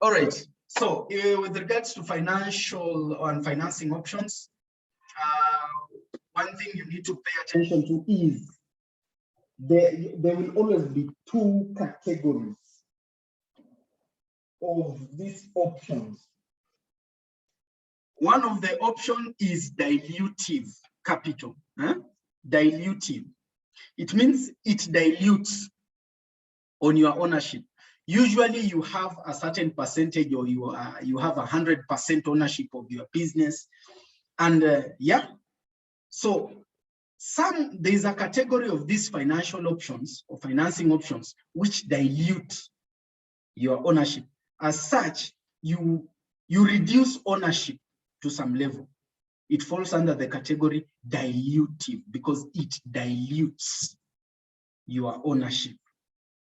All right. So with regards to financial and financing options, one thing you need to pay attention to is there will always be two categories of these options. One of the options is dilutive capital. Dilutive. It means it dilutes on your ownership. Usually you have a certain percentage, or you have 100% ownership of your business. And yeah, so there's a category of these financial options or financing options which dilute your ownership. As such, you reduce ownership to some level. It falls under the category dilutive because it dilutes your ownership.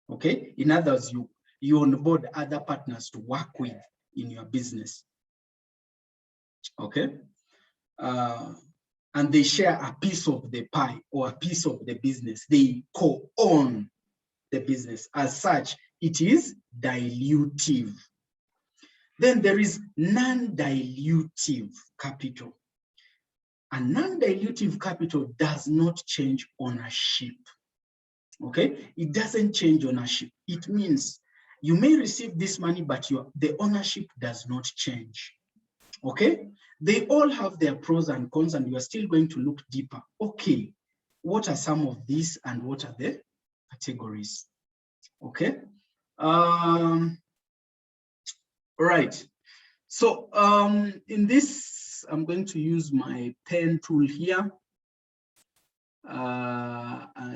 Okay, in other words, you onboard other partners to work with in your business. Okay, and they share a piece of the pie or a piece of the business. They co-own the business. As such, it is dilutive. Then there is non-dilutive capital. And non-dilutive capital does not change ownership. Okay, it doesn't change ownership. It means you may receive this money, but the ownership does not change. Okay, they all have their pros and cons, and you are still going to look deeper. Okay, what are some of these and what are the categories? Okay, right. So in this, I'm going to use my pen tool here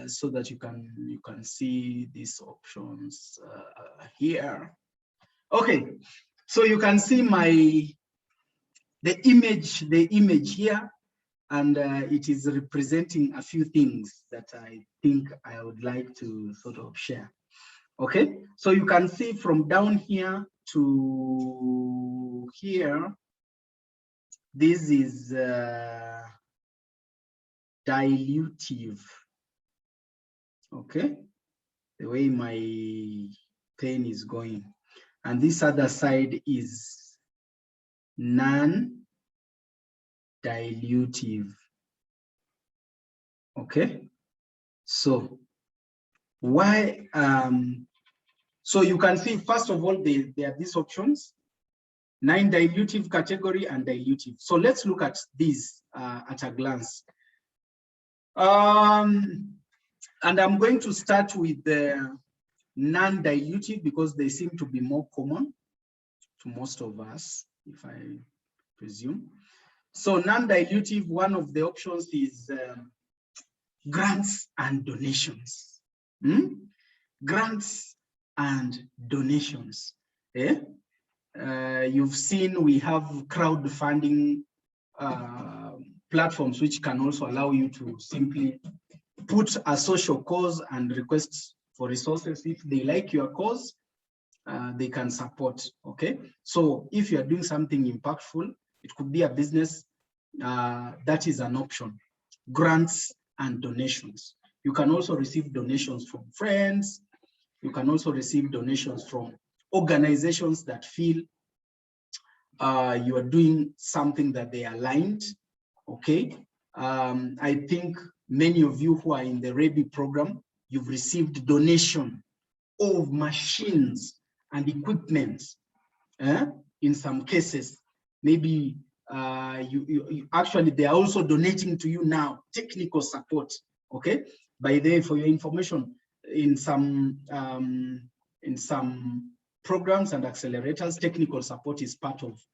so that you can see these options here. Okay, so you can see the image here, and it is representing a few things that I think I would like to sort of share. Okay, so you can see from down here to here, this is dilutive. Okay, the way my pen is going, and this other side is non-dilutive. Okay, so why so you can see, first of all, there are these options: non-dilutive category and dilutive. So let's look at these at a glance. And I'm going to start with the non-dilutive because they seem to be more common to most of us, if I presume. So non-dilutive, one of the options is grants and donations. Grants and donations. You've seen we have crowdfunding platforms which can also allow you to simply put a social cause and request for resources. If they like your cause, they can support. Okay, so if you are doing something impactful, it could be a business, that is an option. Grants and donations. You can also receive donations from friends. You can also receive donations from organizations that feel you are doing something that they are aligned. Okay, I think many of you who are in the REBI program, you've received donation of machines and equipment. In some cases, maybe you actually, they are also donating to you now technical support. Okay, by the way, for your information, in some programs and accelerators, technical support is part of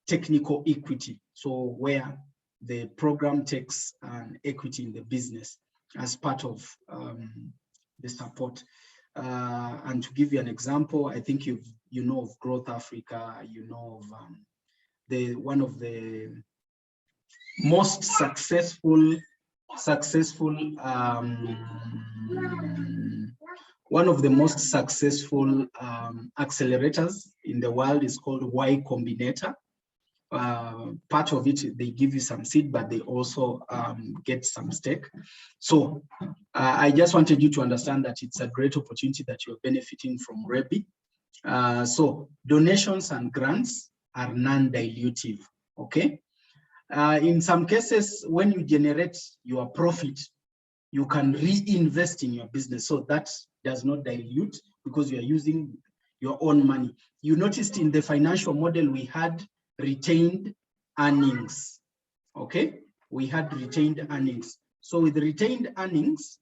technical equity. So where the program takes an equity in the business as part of the support. And to give you an example, I think you know of Growth Africa, you know of one of the most successful accelerators in the world is called Y Combinator. Part of it, they give you some seed, but they also get some stake. So I just wanted you to understand that it's a great opportunity that you're benefiting from REBI. So donations and grants are non-dilutive, okay? In some cases, when you generate your profit, you can reinvest in your business. So that does not dilute because you are using your own money. You noticed in the financial model, we had retained earnings, okay? We had retained earnings. So with retained earnings,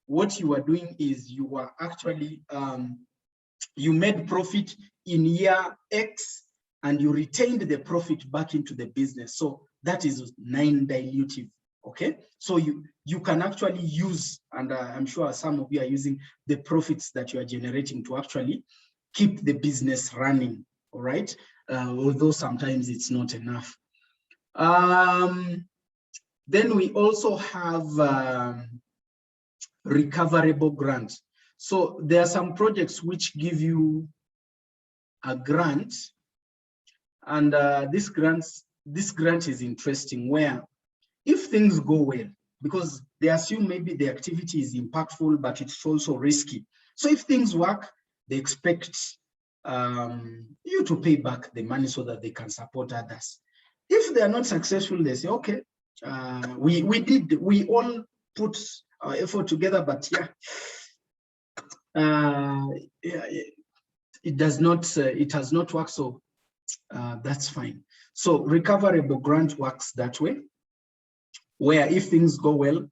what you are doing is you are actually, you made profit in year X and you retained the profit back into the business. So that is non-dilutive, okay? So you can actually use, and I'm sure some of you are using the profits that you are generating to actually keep the business running, all right? Although sometimes it's not enough. Then we also have recoverable grants. So there are some projects which give you a grant, and this grant is interesting, where if things go well, because they assume maybe the activity is impactful, but it's also risky. So if things work, they expect you to pay back the money so that they can support others. If they are not successful, they say, okay, we all put our effort together, but it has not worked, so that's fine. So recoverable grant works that way, where if things go well,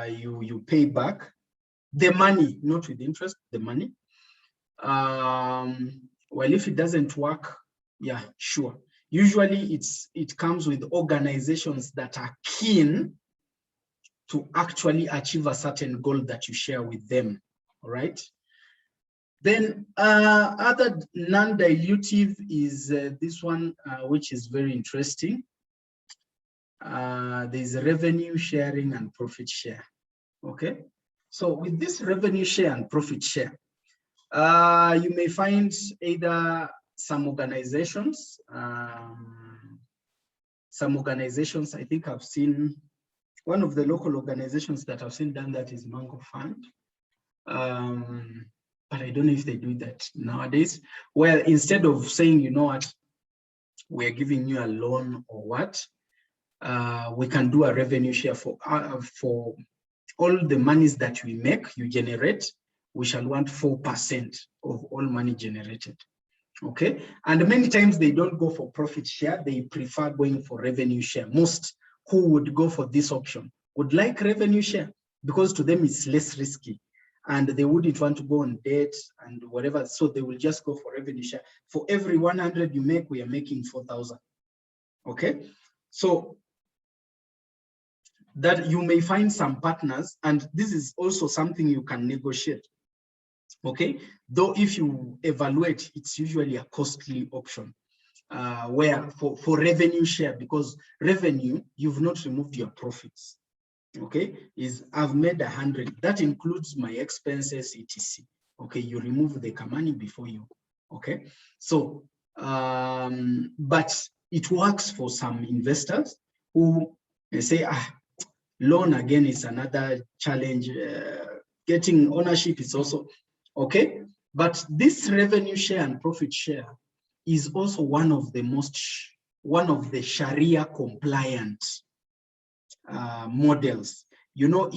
you pay back the money, not with interest, the money. Well, if it doesn't work, yeah, sure. Usually it comes with organizations that are keen to actually achieve a certain goal that you share with them, all right? Then other non-dilutive is this one, which is very interesting. There's revenue sharing and profit share, okay? So with this revenue share and profit share, you may find either some organizations, I think I've seen, one of the local organizations that I've seen done that is Mango Fund. But I don't know if they do that nowadays. Well, instead of saying, you know what, we're giving you a loan or what, we can do a revenue share for all the monies that we make, you generate, we shall want 4% of all money generated, okay? And many times they don't go for profit share, they prefer going for revenue share. Most who would go for this option would like revenue share because to them it's less risky and they wouldn't want to go on debt and whatever, so they will just go for revenue share. For every 100 you make, we are making 4,000, okay? So that you may find some partners, and this is also something you can negotiate, okay? Though if you evaluate, it's usually a costly option, where for revenue share, because revenue, you've not removed your profits, okay? Is I've made 100, that includes my expenses, etc. Okay, you remove the money before you, okay? So, but it works for some investors who they say, loan again is another challenge. Getting ownership is also okay, but this revenue share and profit share is also one of the Sharia compliant models. You know,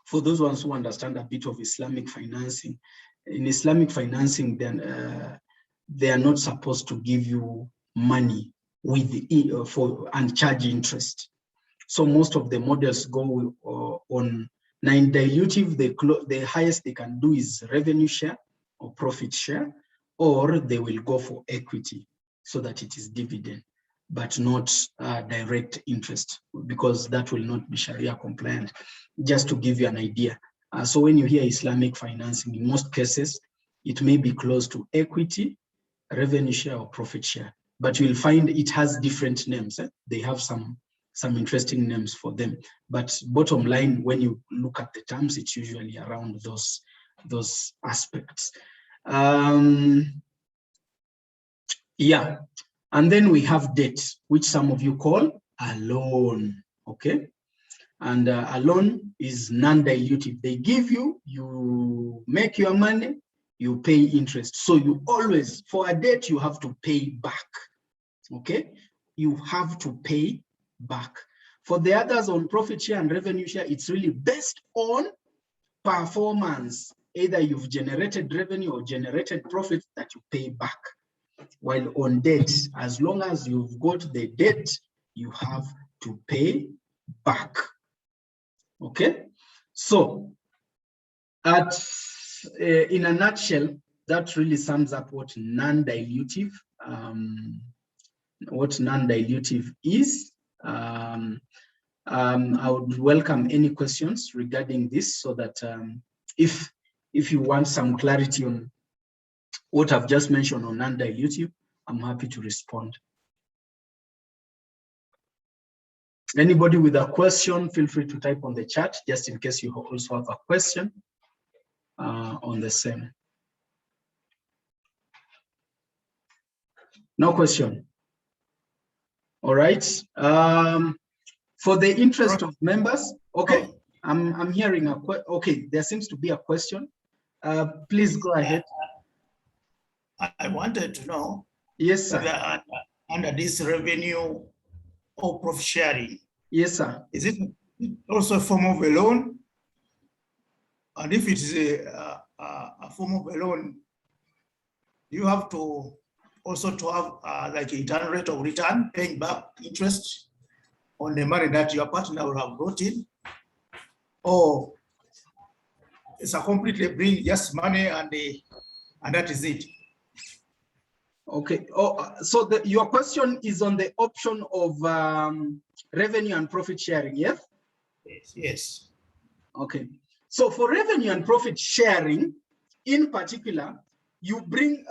for those ones who understand a bit of Islamic financing, in Islamic financing, then they are not supposed to give you money with and charge interest. So most of the models go on non-dilutive. The highest they can do is revenue share or profit share, or they will go for equity so that it is dividend, but not direct interest, because that will not be Sharia compliant, just to give you an idea. So when you hear Islamic financing, in most cases, it may be close to equity, revenue share, or profit share, but you'll find it has different names. They have some interesting names for them, but bottom line, when you look at the terms, it's usually around those aspects. Yeah, and then we have debt, which some of you call a loan, okay? And a loan is non-dilutive. They give you, you make your money, you pay interest. So you always, for a debt, you have to pay back. Okay, you have to pay back. For the others on profit share and revenue share, it's really based on performance. Either you've generated revenue or generated profit that you pay back. While on debt, as long as you've got the debt, you have to pay back. Okay, so in a nutshell, that really sums up what non-dilutive is. I would welcome any questions regarding this, so that if you want some clarity on what I've just mentioned on non-dilutive, I'm happy to respond. Anybody with a question, feel free to type on the chat, just in case you also have a question on the same. No question. All right. For the interest of members, okay, I'm hearing okay, there seems to be a question. Please go ahead. I wanted to know, yes, sir, under this revenue or profit sharing, yes, sir, is it also a form of a loan? And if it is a form of a loan, you have to also to have like a internal rate of return, paying back interest on the money that your partner will have brought in, or it's a completely bring just money and that is it. Okay. Oh, so your question is on the option of revenue and profit sharing, yes? Yes. Okay. So for revenue and profit sharing, in particular,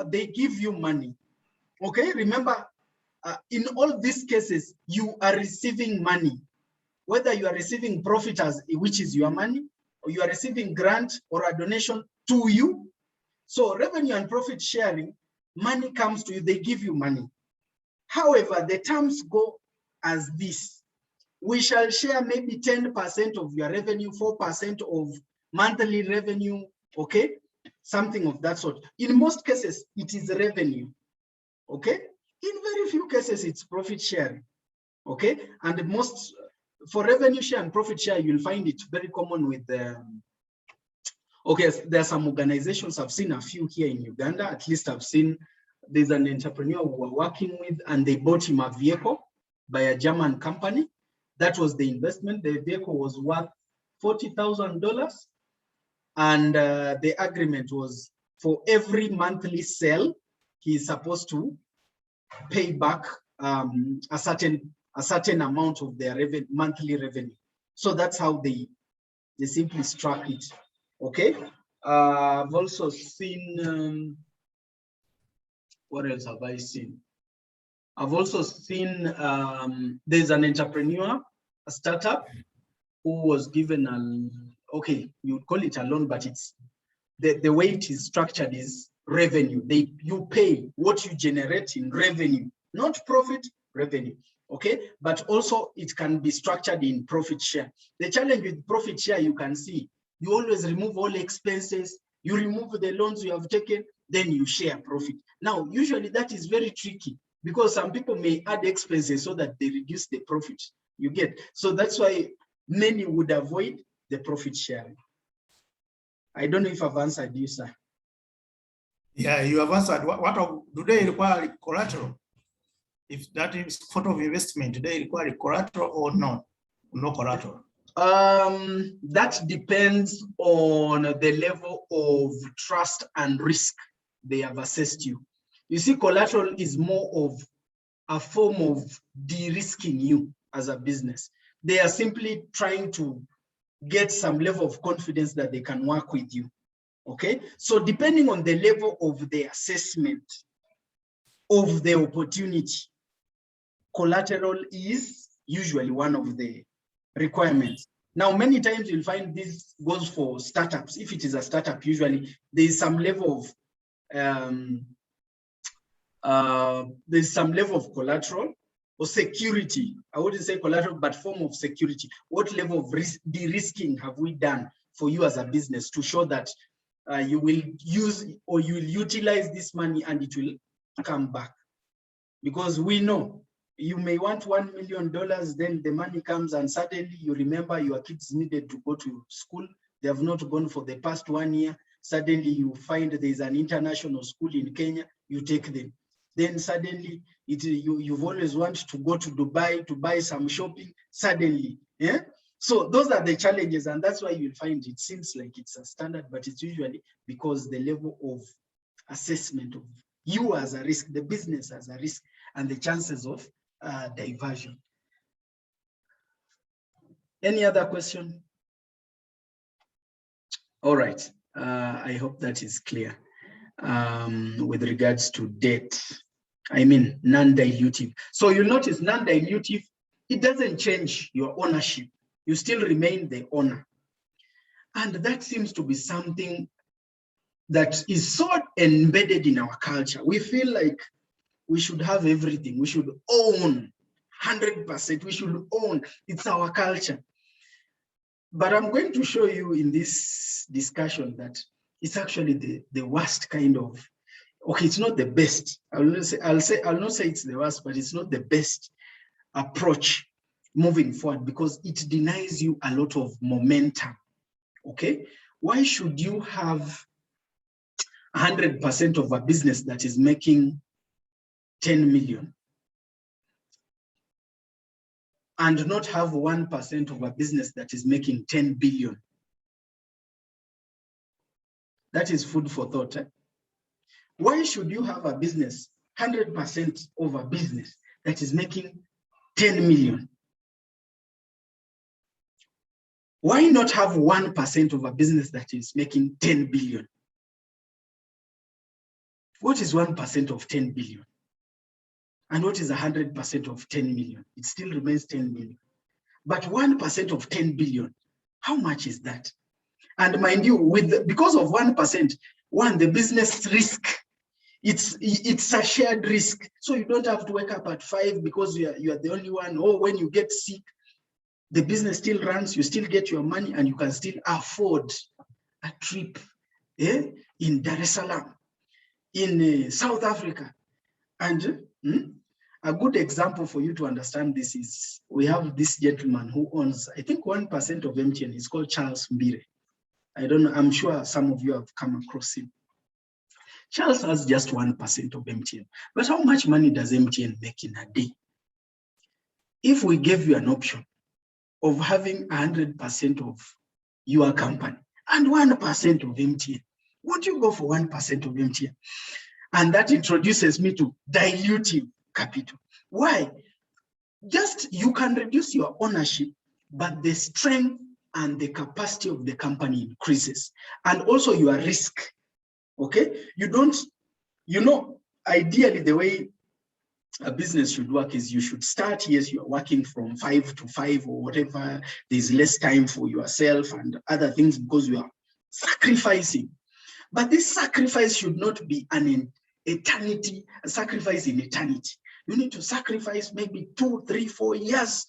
they give you money. Okay. Remember, in all these cases, you are receiving money, whether you are receiving profit which is your money, or you are receiving grant or a donation to you. So revenue and profit sharing, money comes to you, they give you money. However, the terms go as this: we shall share maybe 10% of your revenue, 4% of monthly revenue, okay? Something of that sort. In most cases, it is revenue, okay? In very few cases, it's profit sharing, okay? And for revenue share and profit share, you'll find it very common with okay, there are some organizations, I've seen a few here in Uganda, at least I've seen, there's an entrepreneur who we're working with, and they bought him a vehicle by a German company. That was the investment. The vehicle was worth $40,000. And the agreement was for every monthly sale, he's supposed to pay back a certain amount of their monthly revenue. So that's how they simply struck it. Okay. I've also seen, what else have I seen? I've also seen there's an entrepreneur, a startup, who was given okay, you would call it a loan, but it's the way it is structured is revenue. You pay what you generate in revenue, not profit, revenue. Okay, but also it can be structured in profit share. The challenge with profit share, you can see, you always remove all expenses, you remove the loans you have taken, then you share profit. Now, usually that is very tricky because some people may add expenses so that they reduce the profit you get. So that's why many would avoid the profit sharing. I don't know if I've answered you, sir. Yeah, you have answered. Do they require collateral? If that is sort of investment, do they require collateral or no? No collateral. That depends on the level of trust and risk they have assessed you. You see, collateral is more of a form of de-risking you as a business. They are simply trying to get some level of confidence that they can work with you. Okay, so depending on the level of the assessment of the opportunity, collateral is usually one of the requirements. Now, many times you'll find this goes for startups. If it is a startup, usually there's some level of collateral or security. I wouldn't say collateral, but form of security. What level of de-risking have we done for you as a business to show that you will use or you will utilize this money and it will come back. Because we know you may want $1 million, then the money comes and suddenly you remember your kids needed to go to school. They have not gone for the past 1 year. Suddenly you find there's an international school in Kenya, you take them. Then suddenly you've always wanted to go to Dubai to buy some shopping, suddenly, yeah? So those are the challenges, and that's why you'll find it seems like it's a standard, but it's usually because the level of assessment of you as a risk, the business as a risk, and the chances of diversion. Any other question? All right, I hope that is clear. With regards to debt, I mean non-dilutive. So you'll notice non-dilutive, it doesn't change your ownership. You still remain the owner. And that seems to be something that is so embedded in our culture. We feel like we should have everything. We should own 100%. We should own. It's our culture. But I'm going to show you in this discussion that it's actually the worst kind of, okay, it's not the best. I'll not say it's the worst, but it's not the best approach moving forward because it denies you a lot of momentum. Okay, why should you have 100% of a business that is making 10 million and not have 1% of a business that is making 10 billion? That is food for thought. Why should you have a business, 100% of a business that is making 10 million? Why not have 1% of a business that is making 10 billion? What is 1% of 10 billion? And what is 100% of 10 million? It still remains 10 million. But 1% of 10 billion, how much is that? And mind you, because of 1%, the business risk, it's a shared risk. So you don't have to wake up at 5 because you are the only one. Or when you get sick, the business still runs, you still get your money, and you can still afford a trip in Dar es Salaam, in South Africa. And a good example for you to understand this is, we have this gentleman who owns, I think 1% of MTN. He's called Charles Mbire. I don't know, I'm sure some of you have come across him. Charles has just 1% of MTN. But how much money does MTN make in a day? If we gave you an option of having 100% of your company and 1% of MTN, would you go for 1% of MTN? And that introduces me to dilutive capital. Why? Just you can reduce your ownership, but the strength and the capacity of the company increases, and also your risk. Okay, ideally the way a business should work is you should start, yes, you're working from 5 to 5 or whatever. There's less time for yourself and other things because you are sacrificing. But this sacrifice should not be an eternity, a sacrifice in eternity. You need to sacrifice maybe 2, 3, 4 years,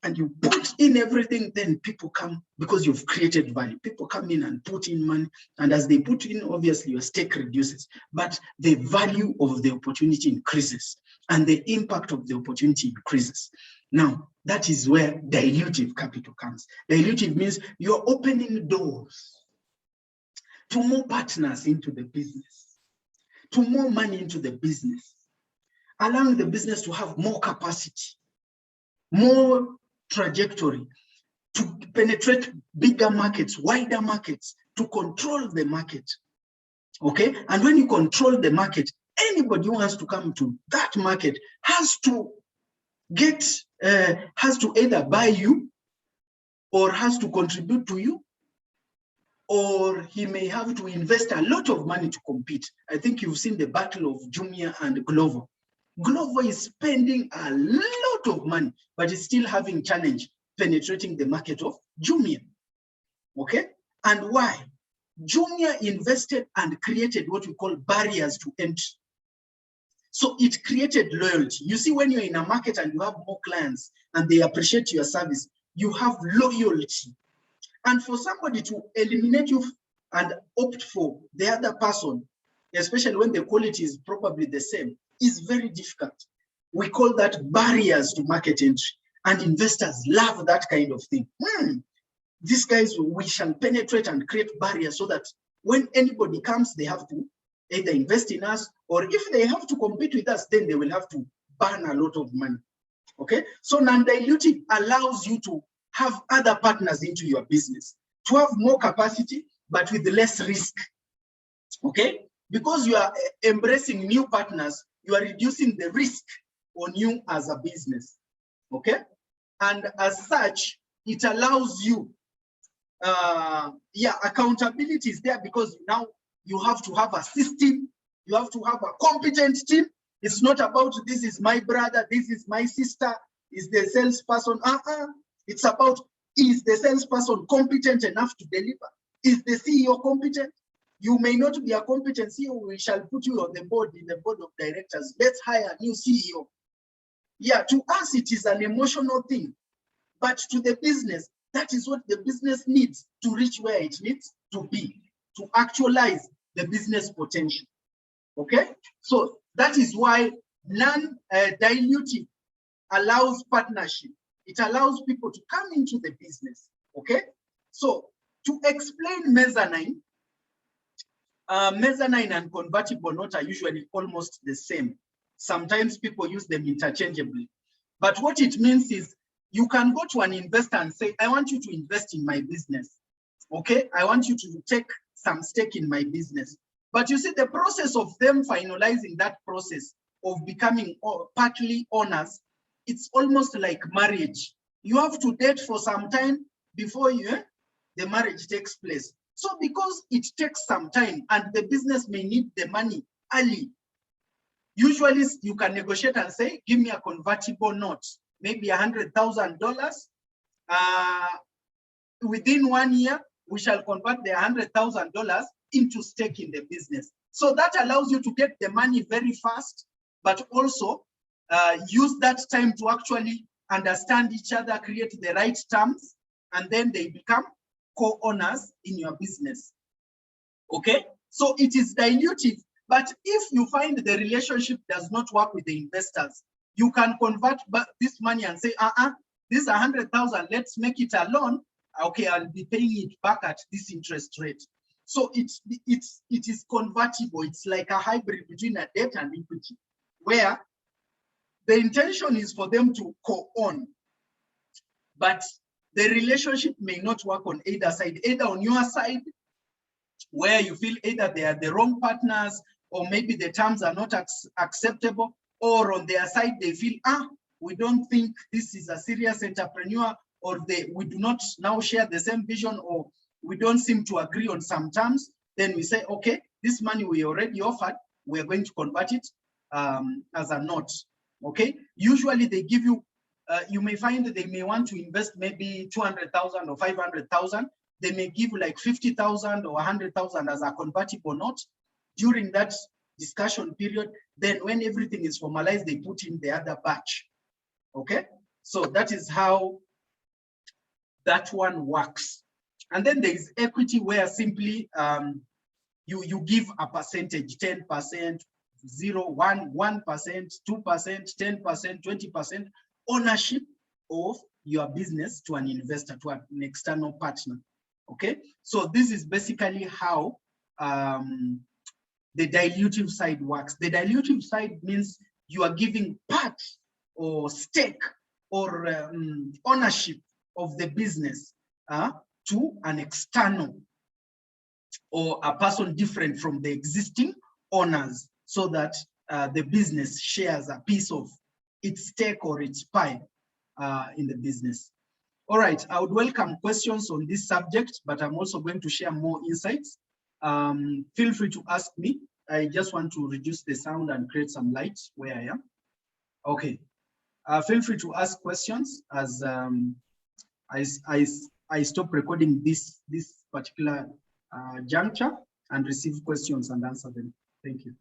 and you put in everything, then people come because you've created value. People come in and put in money, and as they put in, obviously your stake reduces, but the value of the opportunity increases and the impact of the opportunity increases. Now, that is where dilutive capital comes. Dilutive means you're opening doors to more partners into the business, to more money into the business, allowing the business to have more capacity, more trajectory, to penetrate bigger markets, wider markets, to control the market. Okay, and when you control the market, anybody who has to come to that market has to either buy you, or has to contribute to you, or he may have to invest a lot of money to compete. I think you've seen the battle of Jumia and Glovo. Glovo is spending a lot of money, but it's still having challenge penetrating the market of Jumia. Okay, and why? Jumia invested and created what we call barriers to entry. So it created loyalty. You see, when you're in a market and you have more clients and they appreciate your service, you have loyalty. And for somebody to eliminate you and opt for the other person, especially when the quality is probably the same, is very difficult. We call that barriers to market entry, and investors love that kind of thing. These guys, we shall penetrate and create barriers so that when anybody comes, they have to either invest in us, or if they have to compete with us, then they will have to burn a lot of money. Okay, so non-dilutive allows you to have other partners into your business, to have more capacity, but with less risk. Okay, because you are embracing new partners, you are reducing the risk on you as a business. Okay, and as such, it allows you, accountability is there, because now you have to have a system, you have to have a competent team. It's not about this is my brother, this is my sister, is the salesperson. It's about, is the salesperson competent enough to deliver? Is the CEO competent? You may not be a competent CEO. We shall put you on the board, in the board of directors. Let's hire a new CEO. Yeah, to us, it is an emotional thing. But to the business, that is what the business needs to reach where it needs to be, to actualize the business potential. Okay? So that is why non-dilutive allows partnership. It allows people to come into the business. Okay? So to explain mezzanine, mezzanine and convertible note are usually almost the same. Sometimes people use them interchangeably. But what it means is you can go to an investor and say, I want you to invest in my business. Okay? I want you to take some stake in my business. But you see, the process of them finalizing that process of becoming partly owners, it's almost like marriage. You have to date for some time before the marriage takes place. So because it takes some time and the business may need the money early, usually you can negotiate and say, give me a convertible note, maybe $100,000. Within 1 year, we shall convert the $100,000 into stake in the business. So that allows you to get the money very fast, but also use that time to actually understand each other, create the right terms, and then they become co-owners in your business. Okay? So it is dilutive, but if you find the relationship does not work with the investors, you can convert this money and say, this is 100,000, let's make it a loan. Okay, I'll be paying it back at this interest rate. So it is convertible. It's like a hybrid between a debt and equity, where the intention is for them to co-own, but the relationship may not work on either side, either on your side, where you feel either they are the wrong partners, or maybe the terms are not acceptable, or on their side, they feel, we don't think this is a serious entrepreneur, or we do not now share the same vision, or we don't seem to agree on some terms. Then we say, okay, this money we already offered, we're going to convert it as a note. Okay, usually they give you, you may find that they may want to invest maybe 200,000 or 500,000. They may give you like 50,000 or 100,000 as a convertible note during that discussion period. Then when everything is formalized, they put in the other batch. Okay, so that is how that one works. And then there is equity, where simply you give a percentage, 10%, 0, 1%, 2%, 10%, 20% ownership of your business to an investor, to an external partner. Okay, so this is basically how the dilutive side works. The dilutive side means you are giving part or stake or ownership of the business to an external or a person different from the existing owners, so that the business shares a piece of its stake or its pie in the business. All right, I would welcome questions on this subject, but I'm also going to share more insights. Feel free to ask me. I just want to reduce the sound and create some light where I am. Okay, feel free to ask questions as I stop recording this particular juncture and receive questions and answer them. Thank you.